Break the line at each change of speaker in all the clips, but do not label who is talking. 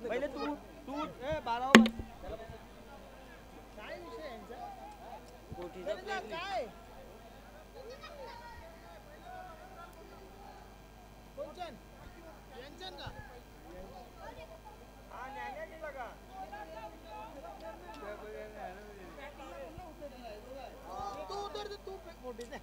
पहिले तू तू 12 काय विषय यांचा कोटीचा काय कोणचन यांचन का हा न्यान्या केला का तू उतर तू कोटीचा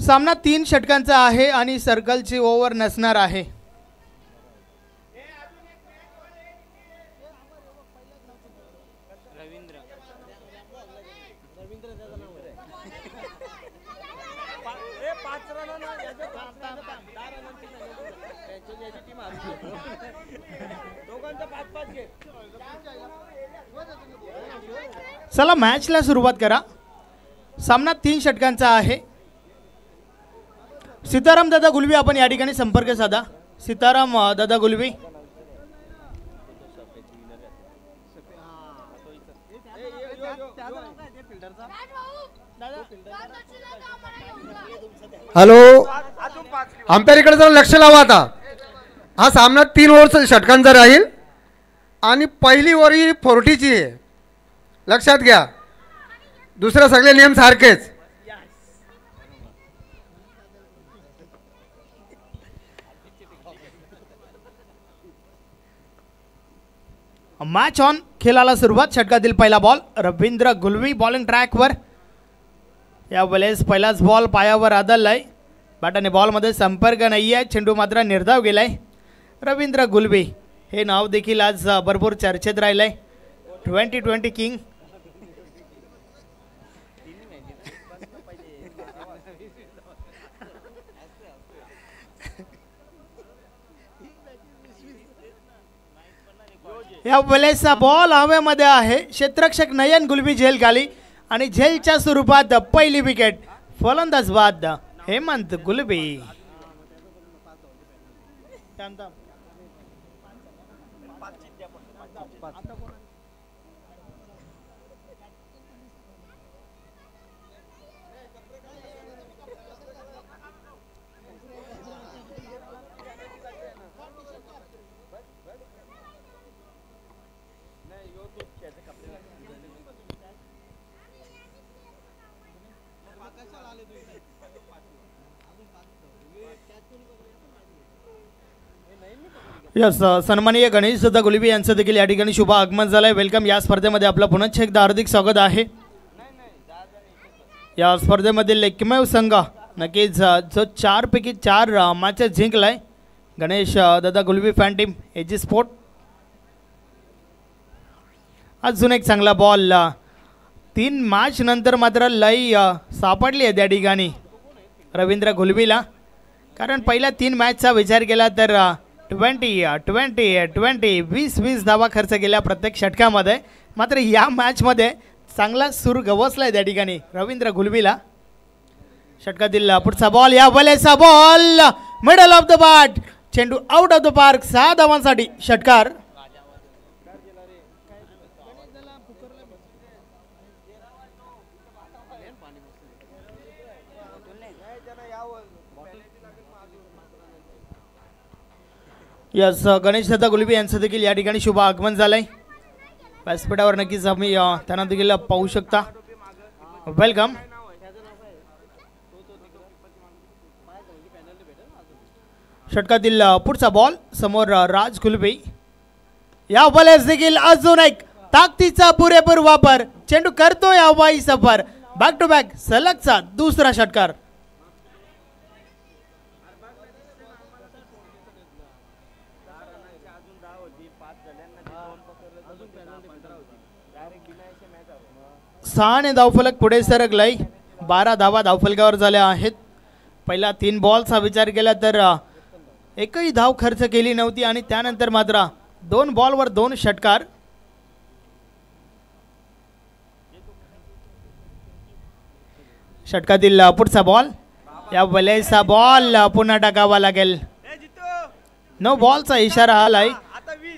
सामना 3 षटकांचा आहे आणि सर्कलची ओव्हर नसणार आहे. चला मॅचला सुरुवात करा. सामना 3 षटकांचा आहे. सीताराम दादा गुलवी आपण या ठिकाणी संपर्क साधा. सीताराम दादा गुलवी
हॅलो, अंपायरकडे जरा लक्ष लावा. आता हा सामना 3 ओव्हर षटकांचा राहील आणि पहिली ओव्हर ही 40ची आहे, लक्षात घ्या. दुसरे सगळे नियम सारखेच.
Match on. खेळाला सुरुवात. षटकातील पहिला बॉल रवींद्र गुलवी बॉलिंग ट्रॅकवर. या वेळेस पहिलाच बॉल पायावर आदळलाय. बॅट आणि बॉलमध्ये संपर्क नाही आहे. चेंडू मात्र निर्धाव गेलाय. रवींद्र गुलवी हे नाव देखील आज भरपूर चर्चेत राहिलंय. 2020 किंग. या वेळेसचा बॉल हवेमध्ये आहे. क्षेत्ररक्षक नयन गुलवी झेल खाली आणि झेलच्या स्वरूपात पहिली विकेट. फलंदाज बाद हेमंत गुलवी. यस, सन्माननीय गणेश दादा गुलवी यांचं देखील या ठिकाणी शुभ आगमन झालंय. वेलकम. या स्पर्धेमध्ये आपलं पुन्हा एकदा हार्दिक स्वागत आहे. या स्पर्धेमधील एकमेव संघ नक्कीच जो 4 पैकी 4 मॅचेस जिंकलाय, गणेश दादा गुलवी फॅन टीम एजी स्पोर्ट. अजून एक चांगला बॉल 3 मॅच नंतर मात्र लय सापडली आहे त्या ठिकाणी रवींद्र गुलवीला. कारण पहिल्या 3 मॅचचा विचार केला तर 20 धावा खर्च केल्या प्रत्येक षटकामध्ये. मात्र या मॅचमध्ये चांगला सूर गवसला आहे त्या ठिकाणी रवींद्र गुलवीला. षटकातील पुढचा बॉल, या बॉलेचा ball middle of the bat, चेंडू आउट ऑफ द पार्क. 6 धावांसाठी षटकार. यस, गणेश दादा गुलबी यांचं देखील या ठिकाणी शुभ आगमन झालंय. व्यासपीठावर नक्कीच आम्ही त्यांना देखील पाहू शकता. वेलकम. षटकातील पुढचा बॉल समोर राज गुलबी. या बॉलेस देखील अजून एक ताकदीचा पुरेपूर वापर, चेंडू करतोय हवाई सफर. बॅक टू बॅक सलगचा दुसरा षटकार. सहाने धावफलक पुढे सरकलंय. 12 धावा धावफलकावर झाल्या आहेत. पहिला 3 बॉलचा विचार केला तर एकही धाव खर्च केली नव्हती आणि त्यानंतर मात्र 2 बॉलवर 2 षटकार. षटकातील पुढचा बॉल, या बॉलेचा बॉल पुन्हा टाकावा लागेल. नो बॉलचा इशारा आलाय.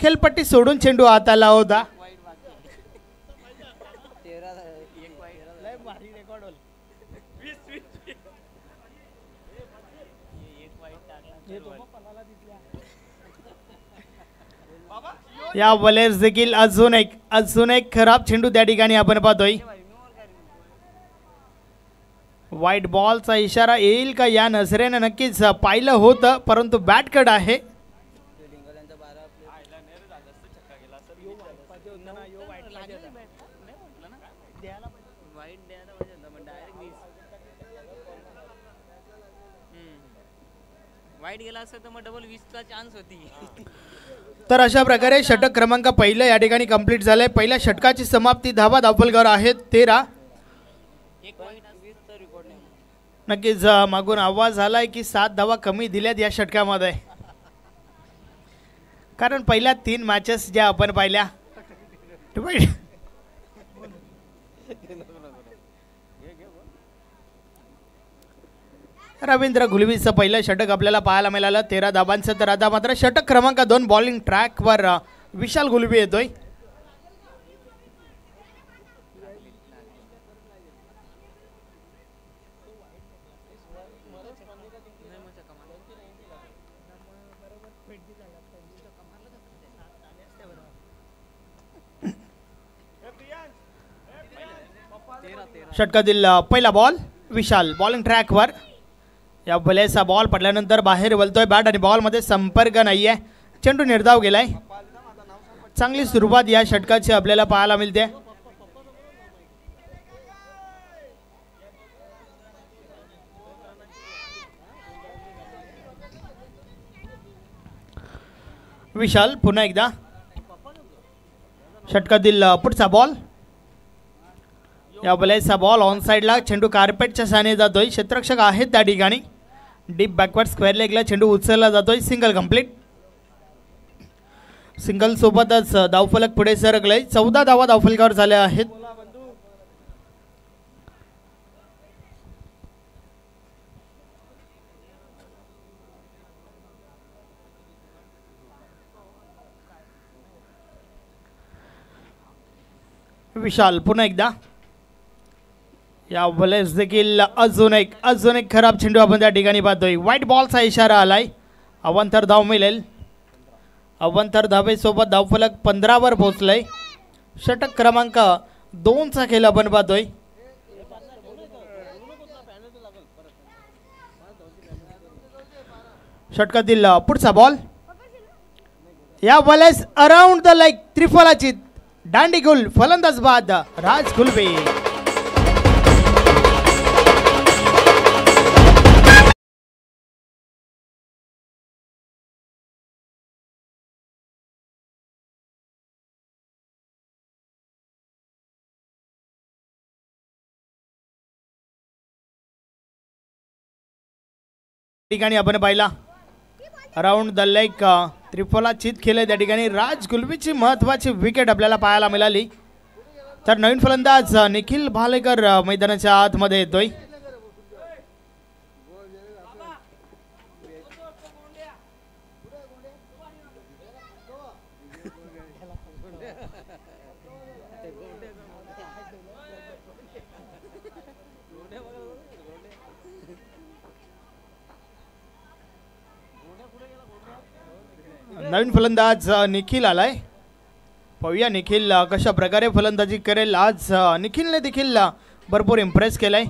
खेळपट्टी सोडून चेंडू हाताला होता. या बॉलेस देखील अजून एक खराब चेंडू त्या ठिकाणी आपण पाहतोय. व्हाईट बॉलचा इशारा येईल का या नजरेनं नक्कीच पाहिलं होतं, परंतु बॅट कड आहे. तर अशा प्रकारे षटक क्रमांक पहिलं या ठिकाणी कंप्लीट झालंय. पहिल्या षटकाची समाप्ती. धावा धावफलकावर आहेत 13. नक्कीच मागून आवाज आलाय की 7 धावा कमी दिल्यात या षटकामध्ये. कारण पहिल्या 3 मॅचेस ज्या आपण पाहिल्या, रवींद्र गुलवीचं पहिलं षटक आपल्याला पाहायला मिळालं 13 धावांचं. तर आता मात्र षटक क्रमांक 2 बॉलिंग ट्रॅकवर विशाल गुलवी येतोय. षटकातील पहिला बॉल विशाल बॉलिंग ट्रॅकवर. या बॉलेचा बॉल पडल्यानंतर बाहेर वळतोय. बॅट आणि बॉल मध्ये संपर्क नाहीये. चेंडू निर्धाव गेलाय. चांगली सुरुवात या षटकाची आपल्याला पाहायला मिळते. विशाल पुन्हा एकदा. षटकातील पुढचा बॉल, या बॉलेचा बॉल ऑन साइडला. चेंडू कार्पेटच्या साने जातोय. क्षेत्ररक्षक आहेत त्या ठिकाणी. डीप बॅकवर्ड स्क्वेअर लेगला चेंडू उचलला जातोय. Single complete. सिंगल सोबतच धावफलक पुढे सरकलंय. 14 धावा धावफलकावर झाल्या आहेत. विशाल पुन्हा एकदा. या बॉलेस देखील अजून एक खराब चेंडू आपण त्या ठिकाणी पाहतोय. व्हाईट बॉलचा इशारा आलाय. अवांतर धाव मिळेल. अवांतर धावेसोबत धावफलक 15 वर पोहोचलंय. षटक क्रमांक 2 चा खेळ आपण पाहतोय. षटकातील पुढचा बॉल, या बॉलेस अराउंड द लेग त्रिफलाची दांडी गुल. फलंदाज बाद राज गुलबी. ठिकाणी आपण पाहिला अराउंड द लेग त्रिफला चित केले त्या ठिकाणी राज गुलवीची महत्वाची विकेट आपल्याला पाहायला मिळाली. तर नवीन फलंदाज निखिल भालेकर मैदानाच्या आतमध्ये येतोय. नवीन फलंदाज निखिल आलाय. पाहूया निखिल कशा प्रकारे फलंदाजी करेल. आज निखिलने देखील भरपूर इम्प्रेस केलंय.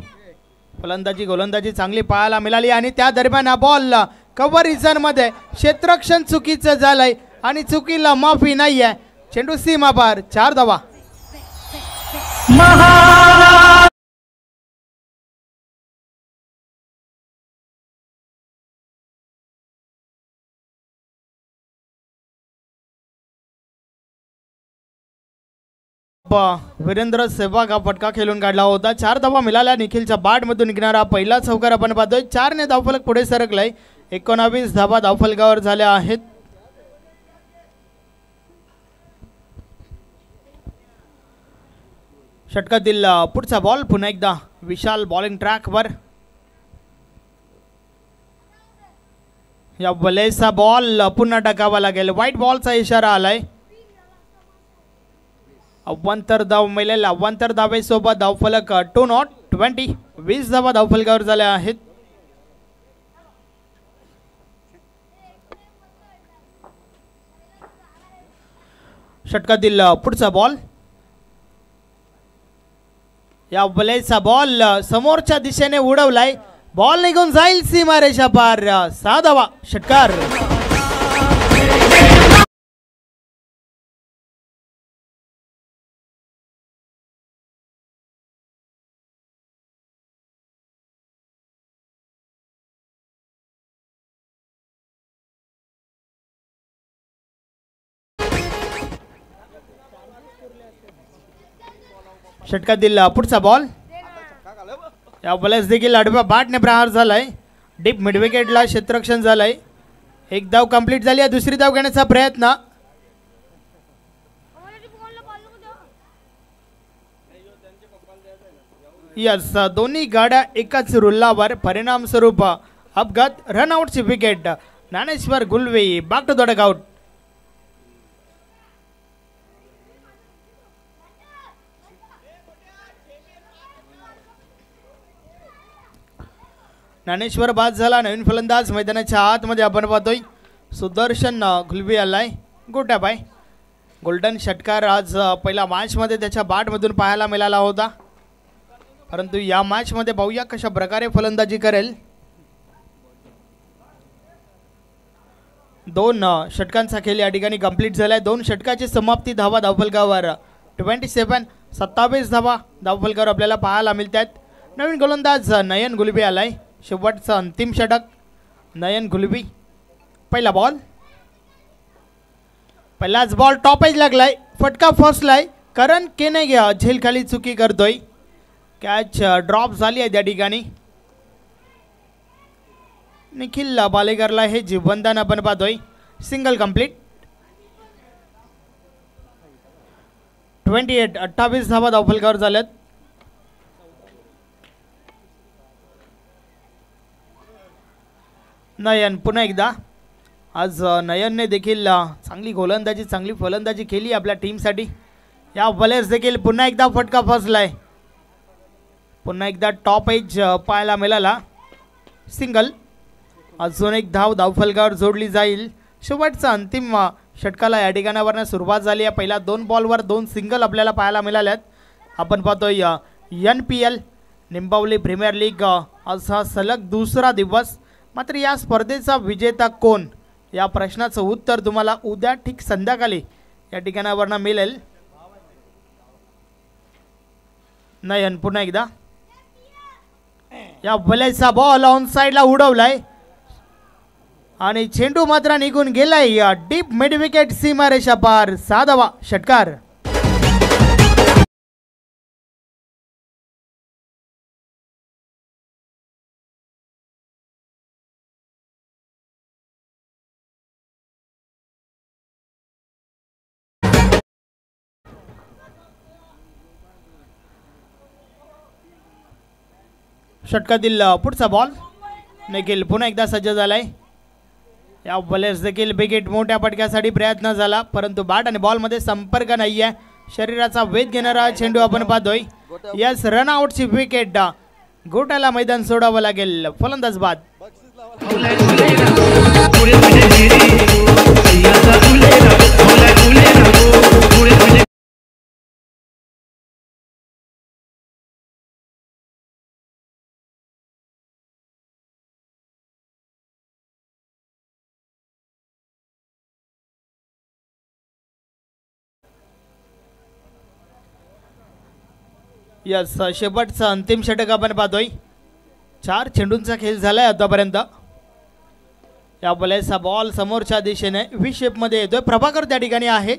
फलंदाजी गोलंदाजी चांगली पाहायला मिळाली आणि त्या दरम्यान हा बॉल कव्हर रिझन मध्ये क्षेत्ररक्षण चुकीचं झालंय आणि चुकीला माफी नाहीये. चेंडू सीमा पार 4 धावा. वीरेंद्र सेहवाग हा फटका खेळून काढला होता. 4 धावा मिळाल्या. निखिलच्या बॅट मधून निघणारा पहिला चौकार आपण पाहतोय. 4 ने धावफलक पुढे सरकलाय. 19 धावा धावफलकावर झाल्या आहेत. षटकातील पुढचा बॉल पुन्हा एकदा विशाल बॉलिंग ट्रॅकवर. या बलेचा बॉल पुन्हा टाकावा लागेल. व्हाईट बॉलचा इशारा आलाय. अव्वंतर धाव मिळेल. अव्वंतर धावेसोबत धावफलक 2-20 20 धावा धावफलकावर झाल्या आहेत. षटकातील पुढचा बॉल. या बलेचा बॉल समोरच्या दिशेने उडवलाय. बॉल निघून जाईल सीमारेषा पार. 6 धावा. षटकार. षटकातील पुढचा बॉल. या बॉलर्स देखील आडव्या बॅटने प्रहार झालाय. डीप मिड विकेटला क्षेत्ररक्षण झालंय. एक धाव कंप्लीट झाली आहे. दुसरी धाव घेण्याचा प्रयत्न. यस, दोन्ही गाड्या एकाच रुल्लावर. परिणाम स्वरूप अपघात. रनआउटची wicket. Dnyaneshwar Gulve back to the dugout. Dnyaneshwar बाद झाला. नवीन फलंदाज मैदानाच्या आतमध्ये आपण पाहतोय. सुदर्शन गुलवी आलाय. गोट्या बाय. गोल्डन षटकार आज पहिल्या मॅचमध्ये त्याच्या बॅटमधून पाहायला मिळाला होता. परंतु या मॅचमध्ये पाहूया कशा प्रकारे फलंदाजी करेल. 2 षटकांचा खेळ या ठिकाणी कंप्लीट झालाय. 2 षटकाची समाप्ती. धावा धावफलकावर 27 धावा धावफलकावर आपल्याला पाहायला मिळतात. नवीन गोलंदाज नयन गुलबी आलाय. शेवटचं अंतिम षटक. नयन गुलबी. पहिला बॉल. पहिलाच बॉल टॉप एज लागलाय. फटका फसलाय. करण केनेगे झेल खाली चुकी करतोय. कॅच ड्रॉप झाली आहे त्या ठिकाणी. निखिल भालेकरला हे जीवनदान आपण पाहतोय. Single complete. 28 धावा धावफलकावर झाल्यात. नयन पुन्हा एकदा. आज नयनने देखील चांगली गोलंदाजी चांगली फलंदाजी केली आपल्या टीमसाठी. या बॉलर्स देखील पुन्हा एकदा फटका फसलाय. पुन्हा एकदा टॉप एज पाहायला मिळाला. सिंगल. अजून एक धाव धावफलकावर जोडली जाईल. शेवटचा अंतिम षटकाला या ठिकाणावरनं सुरुवात झाली आहे. पहिल्या 2 बॉलवर 2 सिंगल आपल्याला पाहायला मिळाल्यात. आपण पाहतोय NPL निंबावली प्रीमियर लीग आज हा सलग दुसरा दिवस. मात्र या स्पर्धेचा विजेता कोण या प्रश्नाचं उत्तर तुम्हाला उद्या ठीक संध्याकाळी या ठिकाणावरनं मिळेल. नयन पुन्हा एकदा. या बॉलचा बॉल ऑन साइडला उडवलाय आणि चेंडू मात्र निघून गेलाय. डीप मिड विकेट सीमारेषा पार. 6 धावा. षटकार. षटकातील पुढचा बॉल देखील पुन्हा एकदा सज्ज झालाय. या बॉलर्स देखील विकेट मोठ्या पटक्यासाठी प्रयत्न झाला, परंतु बॅट आणि बॉलमध्ये संपर्क नाही आहे. शरीराचा वेध घेणारा चेंडू आपण पाहतोय. Yes, रनआउटची wicket. गोट्याला मैदान सोडावं लागेल. फलंदाज बाद. यस, शेवटचा अंतिम षटक आपण पाहतोय. 4 चेंडूंचा खेळ झालाय आतापर्यंत. या बॉलचा बॉल समोरच्या दिशेने व्ही शेपमध्ये येतोय. प्रभाकर त्या ठिकाणी आहे.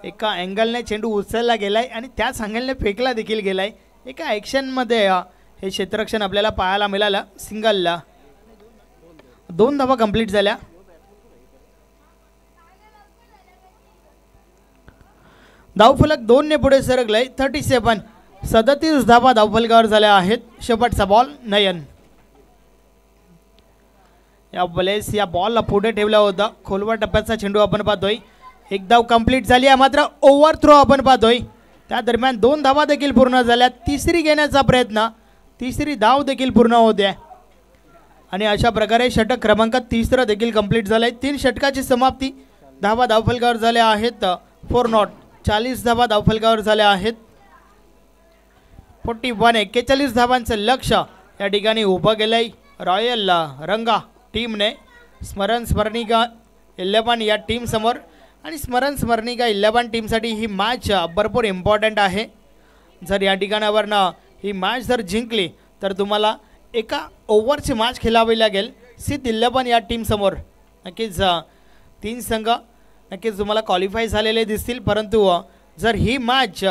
एका अँगलने चेंडू उचलला गेलाय आणि त्याच अँगलने फेकला देखील गेलाय. एका ॲक्शनमध्ये हे क्षेत्ररक्षण आपल्याला पाहायला मिळालं. सिंगलला 2 धावा कंप्लीट झाल्या. धावफलक 2 ने पुढे सरकलंय. 37 37 धावा धावफलकावर झाल्या आहेत. शेवटचा बॉल नयन. या बॉलेस या बॉलला पुढे ठेवला होता. खोलवा टप्प्याचा चेंडू आपण पाहतोय. 1 धाव कंप्लीट झाली आहे, मात्र ओव्हर थ्रो आपण पाहतोय. त्या दरम्यान 2 धावा देखील पूर्ण झाल्या. तिसरी घेण्याचा प्रयत्न, तिसरी धाव देखील पूर्ण होते आणि अशा प्रकारे षटक क्रमांक 3 देखील कंप्लीट झालंय. 3 षटकाची समाप्ती. धावा धावफलकावर झाल्या आहेत 4 नॉट. 40 धावा धावफलकावर झाल्या आहेत. 41 41 धावांचं लक्ष या ठिकाणी उभं केलंय रॉयल रंगा टीमने. स्मरणिका 11 या टीम समोर आणि स्मरणिका 11 टीमसाठी ही मॅच भरपूर इम्पॉर्टंट आहे. जर या ठिकाणावरनं ही मॅच जर जिंकली तर तुम्हाला एका ओव्हरची मॅच खेळावी लागेल. सिद्ध 11 या टीम समोर. नक्कीच 3 संघ नक्कीच तुम्हाला क्वालिफाय झालेले दिसतील, परंतु जर ही मॅच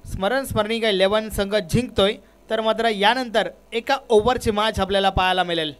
स्मरणिका 11 संघ जिंकतोय तर मात्र यानंतर एका ओव्हरची मॅच आपल्याला पाहायला मिळेल.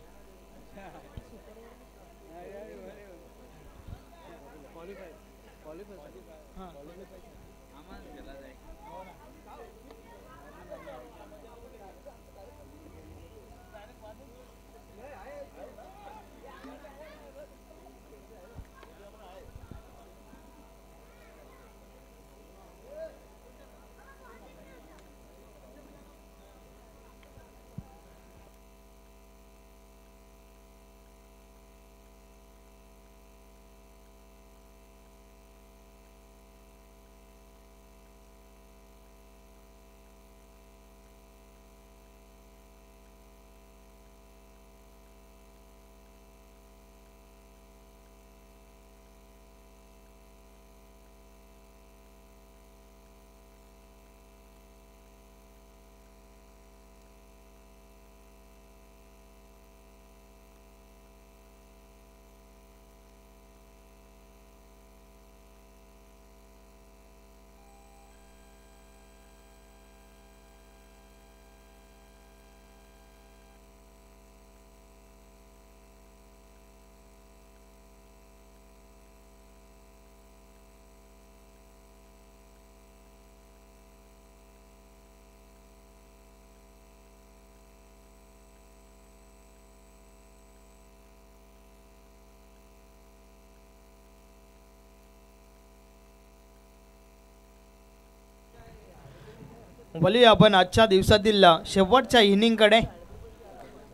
वळूया आपण आजच्या दिवसातील शेवटच्या इनिंगकडे.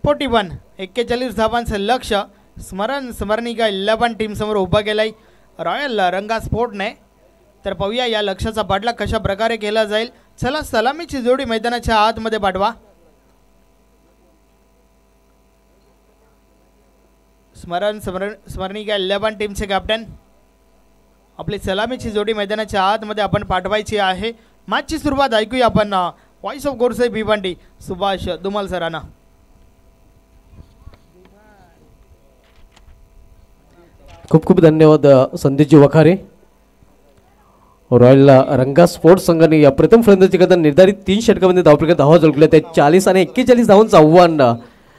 41 41 धावांचं लक्ष स्मरणिका 11 टीम समोर उभा केलंय रॉयल रंगा स्पोर्टने. तर पाहूया या लक्ष्याचा पाठलाग कशा प्रकारे केला जाईल. चला, सलामीची जोडी मैदानाच्या आतमध्ये पाठवा. स्मरणिका 11 टीमचे कॅप्टन. आपली सलामीची जोडी मैदानाच्या आतमध्ये आपण पाठवायची आहे. मॅचची सुरुवात ऐकूया आपण व्हॉइस ऑफ गोरसे भिवंडी सुभाष धुमाल सरांना.
खूप खूप धन्यवाद संदीपजी वखारे. रॉयल रंगा स्पोर्ट्स संघाने या प्रथम फलंदाजी करताना निर्धारित 3 षटकामध्ये धावफलकात धावा झळकल्या. त्या 40 आणि 41 धावांचं आव्हान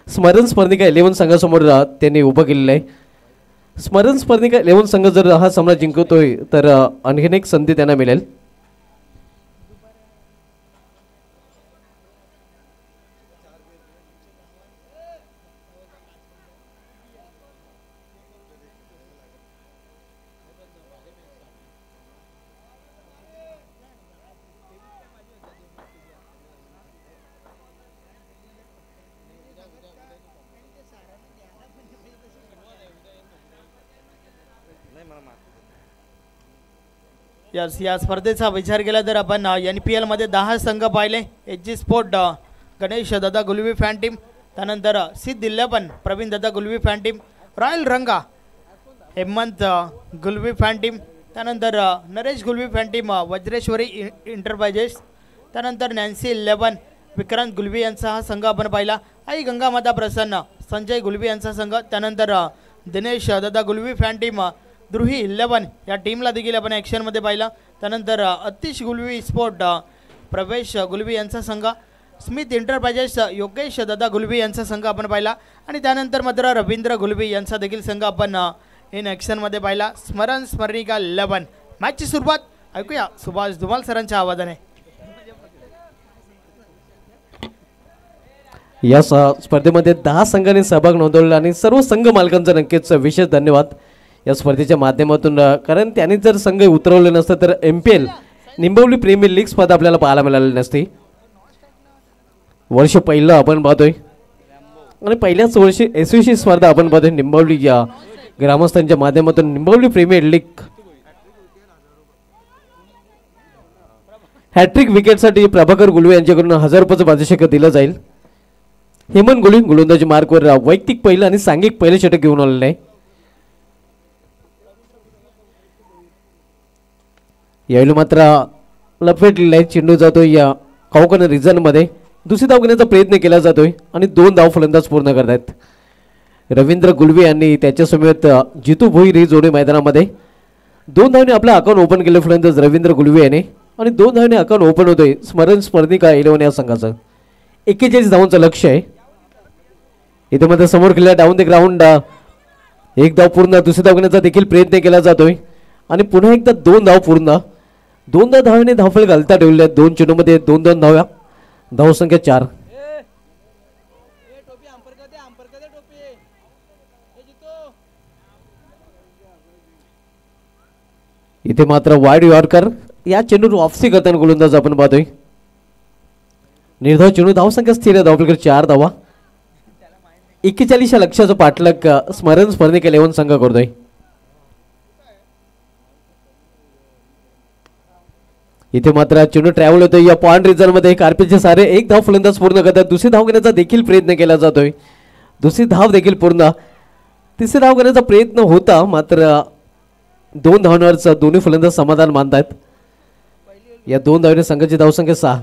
स्मरणिका 11 संघासमोर त्यांनी उभं केलेलं आहे. स्मरणिका 11 संघ जर हा सामना जिंकतोय तर आणखीन एक संधी त्यांना मिळेल.
यस या स्पर्धेचा विचार केला तर आपण NPL मध्ये 10 संघ पाहिले. HG स्पोर्ट गणेश दादा गुलवी फॅन टीम, त्यानंतर सिद्ध 11 प्रवीण दादा गुलवी फॅन टीम, रॉयल रंगा हेमंत गुलवी फॅन टीम, त्यानंतर Naresh Gulvi fan team Vajreshwari enterprises, त्यानंतर नॅन्सी 11 विक्रांत गुलवी यांचा हा संघ आपण पाहिला. आई गंगामाता प्रसन्न संजय गुलवी यांचा संघ, त्यानंतर दिनेश दादा गुलवी फॅन टीम द्रुही 11 या टीमला देखील आपण ॲक्शनमध्ये पाहिला. त्यानंतर अतिश गुलवी स्पोर्ट प्रवेश गुलवी यांचा संघ, स्मिथ इंटरप्राइजेस योगेश दादा गुलवी यांचा संघ आपण पाहिला. आणि त्यानंतर मात्र रवींद्र गुलवी यांचा देखील संघ आपण इन ॲक्शनमध्ये पाहिला. स्मरण स्मरणिका 11 मॅचची सुरुवात ऐकूया सुभाष धुमाल सरांच्या आवाजाने.
या स्पर्धेमध्ये 10 संघांनी सहभाग नोंदवला आणि सर्व संघ मालकांचा नक्कीच विशेष धन्यवाद या स्पर्धेच्या माध्यमातून, कारण त्यांनी जर संघ उतरवले नसतं तर MPL निंबवली प्रीमियर लीग स्पर्धा आपल्याला पाहायला मिळाली नसती. वर्ष पहिलं आपण पाहतोय आणि पहिल्याच वर्षी SVC स्पर्धा आपण पाहतोय निंबवली या ग्रामस्थांच्या माध्यमातून. निंबवली प्रीमियर लीग हॅट्रिक विकेटसाठी प्रभाकर गुलवे यांच्याकडून 1000 रुपयाचं पारितोषिक दिलं जाईल. हेमंत गुलवे गोलंदाजी मार्कवर वैयक्तिक पहिलं आणि सांघिक पहिलं षटक घेऊन आलेलं आहे. यावेळी मात्र लपेटलेला आहे, चेंडू जातोय या कॉकॉर्नर रिजनमध्ये, दुसरी धाव घेण्याचा प्रयत्न केला जातोय आणि 2 धाव फलंदाज पूर्ण करतायत. रवींद्र गुलवे यांनी त्याच्या समेत जितू भोईर ही जोडी मैदानामध्ये 2 धावने आपलं अकाउंट ओपन केलं फलंदाज रवींद्र गुलवे याने, आणि 2 धावने अकाउंट ओपन होतोय स्मरण स्पर्धिका 11 या संघाचं. 41 धावांचं लक्ष आहे. इथे मात्र समोर खेळला डाऊन द ग्राउंड 1 धाव पूर्ण, दुसरी धाव घेण्याचा देखील प्रयत्न केला जातोय आणि पुन्हा एकदा 2 धाव पूर्ण. 2 धावाने धावफलक घालता ठेवले आहेत. 2 चेंडूमध्ये 2-2 धाव्या, धावसंख्या 4. इथे मात्र वाईड यॉर्कर या चेंडूवर वापसी करताना गोलंदाज आपण पाहतोय. निर्धाव चेंडू, धावसंख्या स्थिर, धावफलक 4 धावा. 41 या लक्ष्याचं पाठलाग स्मरण स्पर्धिका 11 संघ करतोय. इथे मात्र चेंडू ट्रॅव्हल होतोय या पॉइंट रिझन मध्ये. कार्पेटचे सारे 1 धाव फलंदाज पूर्ण करतात. दुसरी धाव घेण्याचा देखील प्रयत्न केला जातोय, दुसरी धाव देखील पूर्ण. तिसरी धाव घेण्याचा प्रयत्न होता मात्र 2 धावांवरच दोन्ही फलंदाज समाधान मानतात. या 2 धावने संघाची धावसंख्या 6.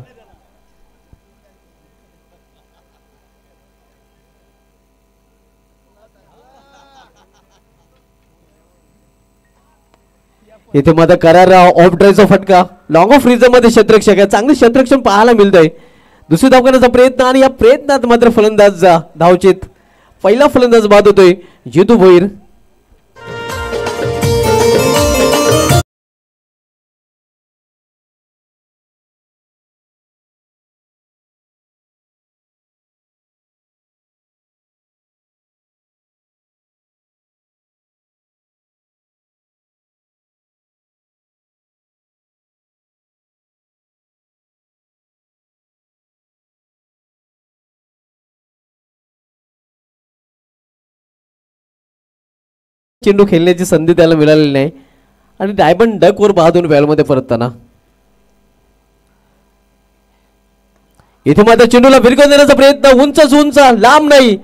इथे मात्र करार ऑफ ड्राईव्हचा फटका, लॉंग ऑफ रिझन मध्ये क्षेत्ररक्षक आहे, चांगले क्षेत्ररक्षण पाहायला मिळतंय. दुसरी धाव करण्याचा प्रयत्न आणि या प्रयत्नात मात्र फलंदाज धावचीत. पहिला फलंदाज बाद होतोय जितू भोईर. चेंडू खेळण्याची संधी त्याला मिळालेली नाही आणि डायमंड डक वर बहादूर बॅलमध्ये परतताना. इथे मात्र चेंडूला भिरकून देण्याचा प्रयत्न, उंचच उंच, लांब नाही,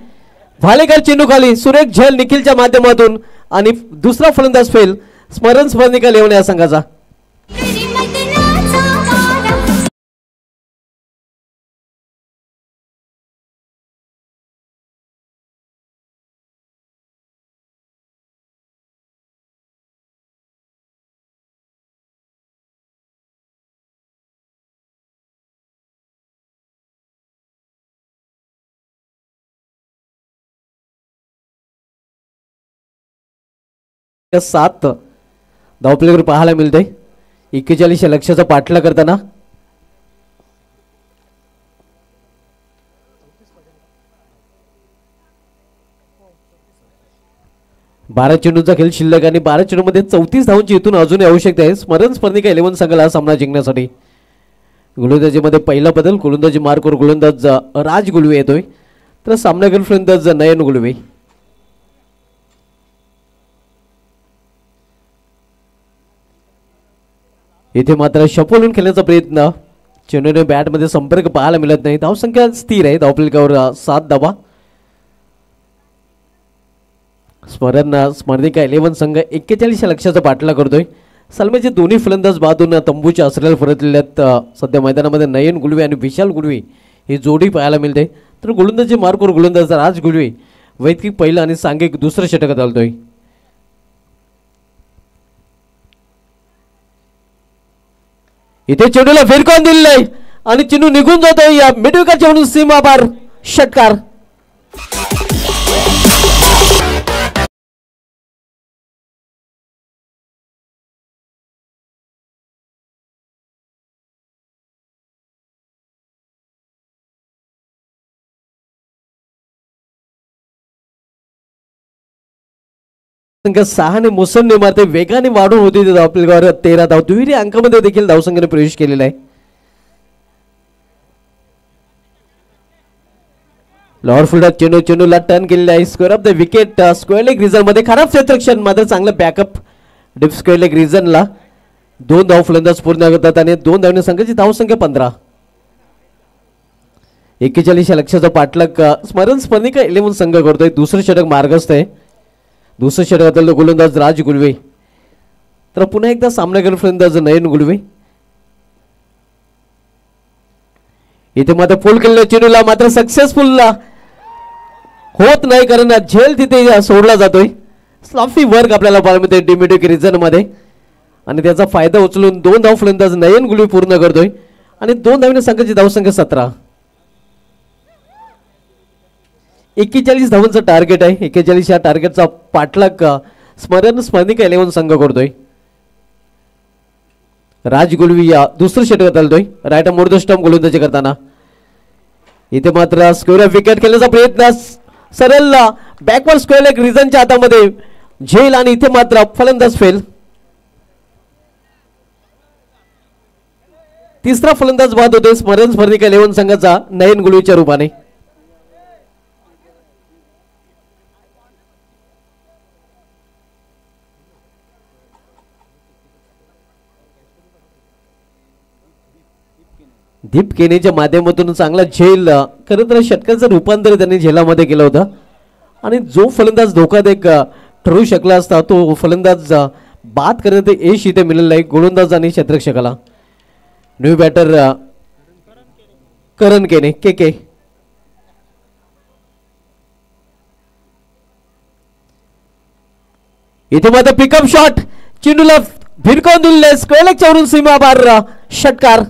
भालेकर चेंडू खाली, सुरेख झेल निखिलच्या माध्यमातून आणि दुसरा फलंदाज फेल. स्मरण स्पर्धिका 11 या संघाचा. या 7 धावपलीवर पाहायला मिळते. 41 या लक्ष्याचा पाठला करताना बारा चेंडूचा खेळ शिल्लक आणि 12 चेंडूमध्ये 34 धावांची इथून अजूनही आवश्यकता आहे स्मरण स्पर्धिका 11 संघाला हा सामना जिंकण्यासाठी. गोलंदाजीमध्ये पहिला बदल, गोलंदाजी मार्कवर गोलंदाज राज गुलवे येतोय तर सामनावीर फलंदाज नयन गुलवे. इथे मात्र शपोलून खेळण्याचा प्रयत्न, चेंडूने बॅटमध्ये संपर्क पाहायला मिळत नाही. धावसंख्या स्थिर आहे, धावफलकावर 7 धावा. स्मरणिका 11 संघ 41 लक्षाचा पाठला करतोय. सलमेचे दोन्ही फलंदाज बाजून तंबूच्या आश्रयाला परतलेले आहेत. सध्या मैदानामध्ये नयन गुलवे आणि विशाल गुलवे ही जोडी पाहायला मिळते. तर गोलंदाजी मार्कवर गोलंदाज राज गुलवे वैयक्तिक पहिलं आणि सांघिक दुसरं षटकात आलतोय. इथे चेंडूला फिरकून दिलेलं आणि चेंडू निघून जातोय या मिडविकेटच्या म्हणून सीमा पार षटकार. सहाने मुसंडी मारते, वेगाने वाढून होती आपल्यावर 13 धाव. दुहेरी अंकामध्ये देखील धावसंख्येने प्रवेश केलेला आहे. लॉर्ड फुल्डर चेंडूला टर्न केलेला आहे. Square of the wicket, square leg region मध्ये खराब क्षेत्ररक्षण मात्र चांगलं बॅकअप डीप स्क्वेअर लेग रिजनला. 2 धाव फलंदाज पूर्ण करतात आणि 2 धावने संघाची धावसंख्या 15. 41 लक्षाचा पाठलाग स्मरणिका 11 संघ करतोय. दुसरं षटक मार्गस्थ आहे. दुसरं षटकातील गोलंदाज राज गुलवे. तर पुन्हा एकदा सामनावीर फलंदाज नयन गुलवे. इथे मात्र फुल केलेल्या चेंडूला मात्र सक्सेसफुल होत नाही, कारण झेल तिथे सोडला जातोय. स्लॉफी वर्क आपल्याला पाहायला मिळते डिमिडिक रिजन मध्ये आणि त्याचा फायदा उचलून 2 धाव फलंदाज नयन गुलवे पूर्ण करतोय आणि 2 धावने संघाची धावसंख्या 17. 41 धावांचं टार्गेट आहे. 41 या टार्गेटचा पाठलाग स्मरणिका 11 संघ करतोय. राज गुलवी या दुसरं षटकात आलतोय राईट मोर द स्टंप गोलंदाजी करताना. इथे मात्र स्क्वेअर ऑफ विकेट खेळण्याचा प्रयत्न, सरळ बॅकवर्ड स्क्वेअर लेग रिजनच्या हातामध्ये झेल आणि इथे मात्र फलंदाज फेल. तिसरा फलंदाज बाद होतोय स्मरणिका 11 संघाचा नयन गुलवीच्या रूपाने. दीप केनेच्या माध्यमातून चांगला झेल, खरं तर षटकाचं रूपांतर त्यांनी झेलामध्ये केलं होतं आणि जो फलंदाज धोकादायक ठरू शकला असता तो फलंदाज बाद करण्यात यश इथे मिळालेलं आहे गोलंदाज आणि क्षेत्ररक्षकाला. न्यू बॅटर करण केने के. इथे मात्र पिकअप शॉट, चेंडूला भिरकावून दिलेले, स्क्वेअर लेगच्या वरून सीमा पार षटकार.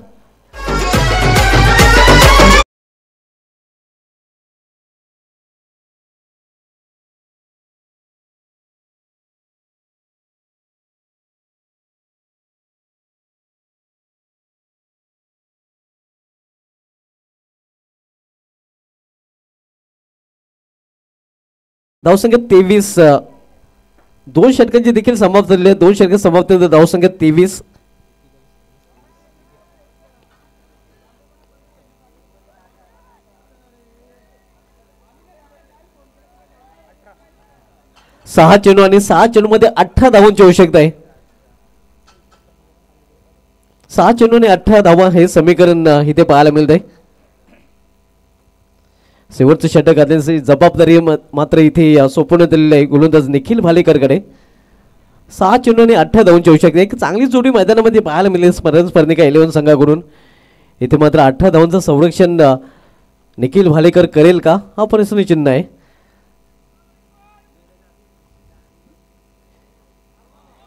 धावसंख्या 23. 2 षटकांची देखील समाप्त झालेली आहे. 2 षटके समाप्त झाले, धावसंख्या 23. सहा चेंडू आणि 6 चेंडू मध्ये 18 धावांची आवश्यकता आहे. 6 चेंडू आणि 18 धावा हे समीकरण इथे पाहायला मिळत आहे. शेवटचं षटक घालण्याची जबाबदारी मात्र इथे सोपवण्यात आलेली आहे गोलंदाज निखिल भालेकरकडे. 6 चेंडू आणि 18 धावांची आवश्यकता. एक चांगली जोडी मैदानामध्ये पाहायला मिळेल स्मरणिका 11 संघाकडून. इथे मात्र 18 धावांचं संरक्षण निखिल भालेकर करेल का हा प्रश्नचिन्ह आहे.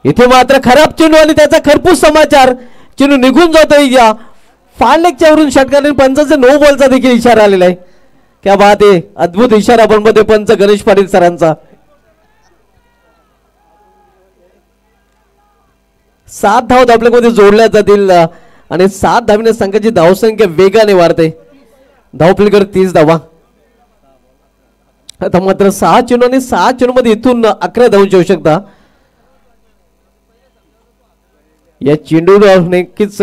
इथे मात्र खराब चेंडू आणि त्याचा खरपूस समाचार, चेंडू निघून जातोय या फाळलेगच्या वरून षटकाने पंचाचा 9 बॉलचा देखील इशारा आलेला आहे. क्या बात आहे, अद्भुत इशारा बनमध्ये पंच गणेश पाटील सरांचा. 7 धाव धावफलकामध्ये जोडल्या जातील आणि 7 धावने संघाची धावसंख्या वेगाने वाढते. धावफलकावर 30 धावा. आता मात्र 6 चेंडू आणि 6 चेंडू मध्ये इथून 11 धावांची आवश्यकता. या चेंडूवर नक्कीच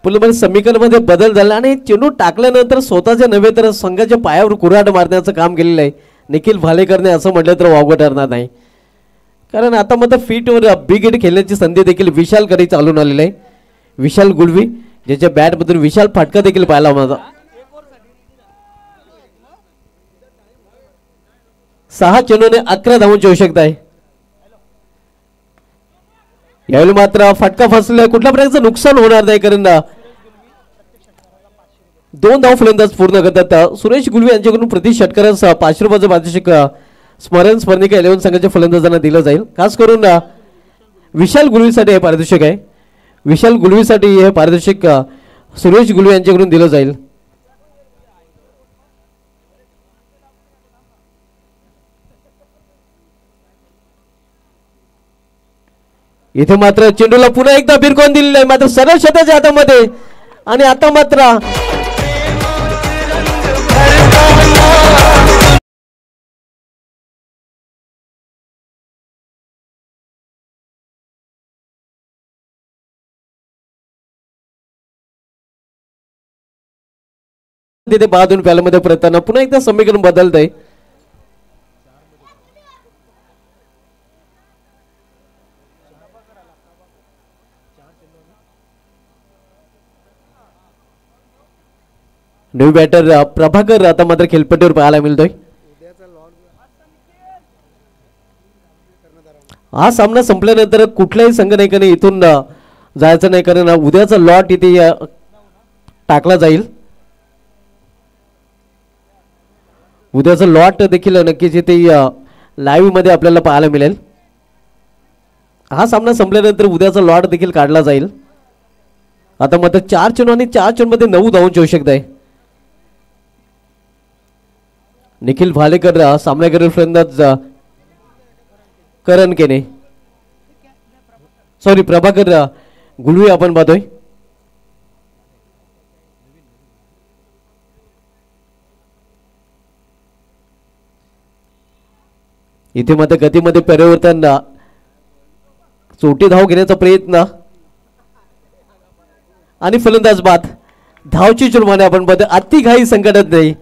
पूर्णपणे समीकरणामध्ये बदल झाला आणि चेंडू टाकल्यानंतर स्वतःच्या नव्हे तर संघाच्या पायावर कुऱ्हाड मारण्याचं काम केलेलं आहे निखिल भालेकरने, असं म्हटलं तर वावगं ठरणार नाही. कारण आता मात्र फीटवर बिग हिट खेळण्याची संधी देखील विशालकडे चालून आलेली आहे. विशाल गुळवी, ज्याच्या बॅटमधून विशाल फटका देखील पाहायला मिळाला. 6 चेंडूने 11 धावांची आवश्यकता आहे. यावेळी मात्र फटका फसला, कुठल्या प्रकारचं नुकसान होणार नाही, कारण 2 धाव फलंदाज पूर्ण करतात. सुरेश गुळवी यांच्याकडून प्रति षटकारास 5 रुपयाचं पारितोषिक स्मरण स्मरणिका 11 संघाच्या फलंदाजांना दिलं जाईल. खास करून विशाल गुळवीसाठी हे पारितोषिक आहे. विशाल गुळवीसाठी हे पारितोषिक सुरेश गुळवी यांच्याकडून दिलं जाईल. इथे मात्र चेंडूला पुन्हा एकदा फिरकून दिलेलं आहे, मात्र सरळ षटकाच्या हातामध्ये. आणि आता मात्र तिथे बाजून प्याल्यामध्ये परतताना पुन्हा एकदा समीकरण बदलत आहे. न्यू बॅटर प्रभाकर आता मात्र खेळपट्टीवर पाहायला मिळतोय. हा सामना संपल्यानंतर कुठल्याही संघनायकाने इथून जायचं नाही, कारण उद्याचा लॉट इथे टाकला जाईल. उद्याचा लॉट देखील नक्कीच इथे लाईव्ह मध्ये आपल्याला पाहायला मिळेल. हा सामना संपल्यानंतर उद्याचा लॉट देखील काढला जाईल. आता मात्र 4 चेंडू आणि 4 चेंडूमध्ये 9 धावांची आवश्यकता आहे. निखिल भालेकर सामन्याकडील फलंदाज करण केने, सॉरी प्रभाकर गुळवी आपण पाहतोय. इथे मात्र गतीमध्ये परिवर्तन, चोटी धाव घेण्याचा प्रयत्न आणि फलंदाज बाद. धावची चुरमाने आपण पाहतोय, अति घाई संकटात नाही.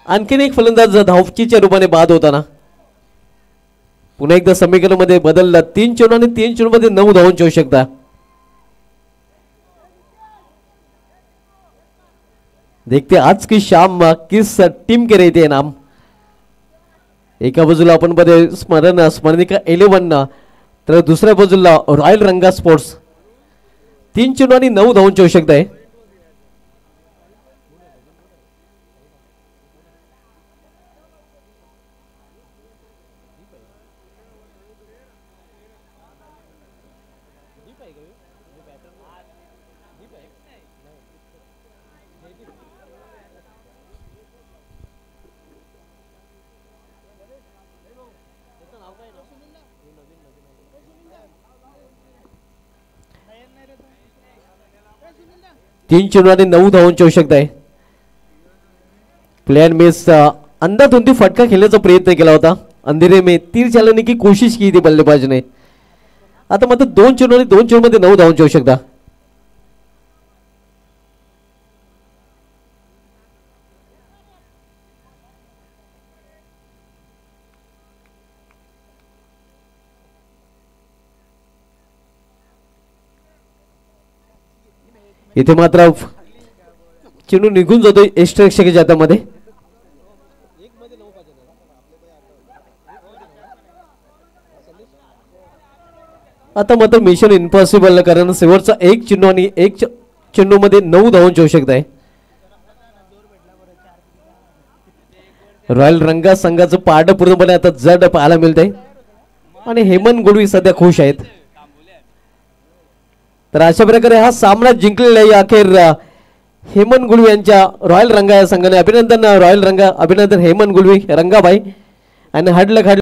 आणखीन एक फलंदाज धावचीच्या रूपाने बाद होताना पुन्हा एकदा समीकरणामध्ये बदलला. 3 चेंडू आणि 3 चेंडू मध्ये 9 धावांची आवश्यकता. देखते आज की शाम किस टीम के रहते नाम. एका बाजूला आपण मध्ये स्मरणिका 11, तर दुसऱ्या बाजूला रॉयल रंगा स्पोर्ट्स. 3 चेंडू आणि 9 धावांची आवश्यकता आहे. तीन चेंडू आणि 9 धावांची आवश्यकता आहे. प्लेयर मिस अंधाधुंदी फटका खेलने का प्रयत्न केला होता. अंधेरे में तीर चलाने की कोशिश की थी बल्लेबाज ने. आता मात्र 2 चेंडू आणि 2 चेंडू मध्ये 9 धावांची आवश्यकता. इथे मात्र चेंडू निघून जातोय एक्स्ट्राक्षकाच्या हातामध्ये. आता मात्र मिशन इम्पॉसिबल, कारण शेवटचा 1 चेंडू आणि 1 चेंडू मध्ये 9 धावांची आवश्यकता आहे. रॉयल रंगा संघाचं पारडं पूर्णपणे आता जड पाहायला मिळतंय आणि हेमंत गुळवी सध्या खुश आहेत. तर अशा प्रकारे हा सामना जिंकलेला आहे. अखेर हेमंत गुळवी यांच्या रॉयल रंगा या संघाने अभिनंदन. रॉयल रंगा अभिनंदन हेमंत गुळवी रंगाबाई आणि हडलं